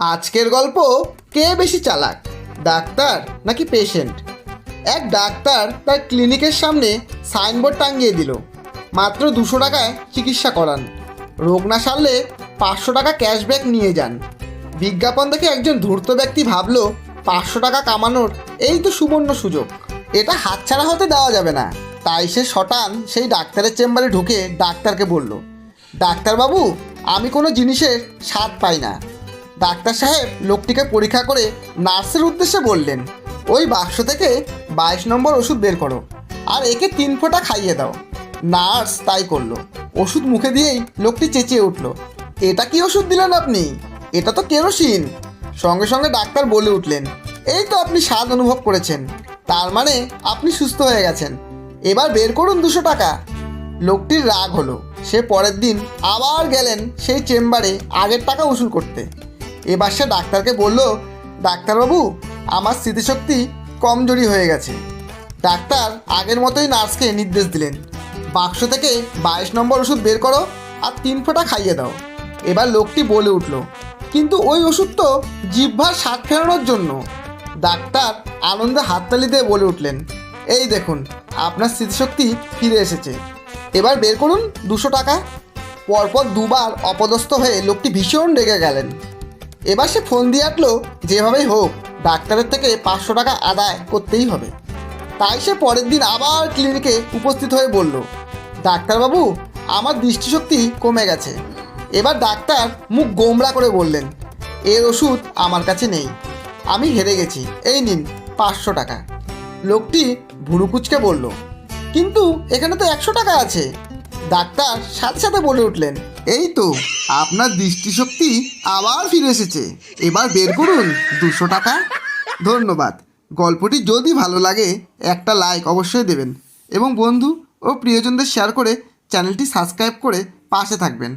আজকের গল্প কে বেশি চালাক, ডাক্তার নাকি পেশেন্ট। এক ডাক্তার তার ক্লিনিকের সামনে সাইনবোর্ড টাঙিয়ে দিল, মাত্র 200 টাকায় চিকিৎসা করান, রোগ না সারলে 500 টাকা ক্যাশব্যাক নিয়ে যান। বিজ্ঞাপন দেখে একজন ধূর্ত ব্যক্তি ভাবল 500 টাকা কামানোর এই তো সুবর্ণ সুযোগ, এটা হাতছাড়া হতে দেওয়া যাবে না। তাই সে শটান সেই ডাক্তারের চেম্বারে ঢুকে ডাক্তারকে বলল, ডাক্তারবাবু, আমি কোনো জিনিসের স্বাদ পাই না। ডাক্তার সাহেব লোকটিকে পরীক্ষা করে নার্সের উদ্দেশ্যে বললেন, ওই বাক্স থেকে 22 নম্বর ওষুধ বের করো আর একে 3 ফোঁটা খাইয়ে দাও। নার্স তাই করলো। ওষুধ মুখে দিয়েই লোকটি চেঁচিয়ে উঠল, এটা কি ওষুধ দিলেন আপনি? এটা তো কেরোসিন। সঙ্গে সঙ্গে ডাক্তার বলে উঠলেন, এই তো আপনি স্বাদ অনুভব করেছেন, তার মানে আপনি সুস্থ হয়ে গেছেন। এবার বের করুন 200 টাকা। লোকটির রাগ হলো। সে পরের দিন আবার গেলেন সেই চেম্বারে আগের টাকা উসুল করতে। এবার সে ডাক্তারকে বলল, ডাক্তারবাবু, আমার স্মৃতিশক্তি কমজোরি হয়ে গেছে। ডাক্তার আগের মতোই নার্সকে নির্দেশ দিলেন, বাক্স থেকে 22 নম্বর ওষুধ বের করো আর 3 ফোঁটা খাইয়ে দাও। এবার লোকটি বলে উঠল, কিন্তু ওই ওষুধ তো জিহ্বার স্বাদ ফেরানোর জন্য। ডাক্তার আনন্দে হাততালি দিয়ে বলে উঠলেন, এই দেখুন, আপনার স্মৃতিশক্তি ফিরে এসেছে, এবার বের করুন 200 টাকা। পরপর দুবার অপদস্থ হয়ে লোকটি ভীষণ রেগে গেলেন। এবার সে ফোন দিয়ে আটলো, যেভাবেই হোক ডাক্তারের থেকে 500 টাকা আদায় করতেই হবে। তাই সে পরের দিন আবার ক্লিনিকে উপস্থিত হয়ে বলল, ডাক্তারবাবু, আমার দৃষ্টিশক্তি কমে গেছে। এবার ডাক্তার মুখ গোমড়া করে বললেন, এর ওষুধ আমার কাছে নেই, আমি হেরে গেছি, এই নিন 500 টাকা। লোকটি ভুরুকুচকে বলল, কিন্তু এখানে তো 100 টাকা আছে। ডাক্তার সাথে সাথে বলে উঠলেন, এই তো আপনার দৃষ্টিশক্তি আবার ফিরে এসেছে, এবার বের করুন 200 টাকা। ধন্যবাদ। গল্পটি যদি ভালো লাগে একটা লাইক অবশ্যই দেবেন এবং বন্ধু ও প্রিয়জনদের শেয়ার করে চ্যানেলটি সাবস্ক্রাইব করে পাশে থাকবেন।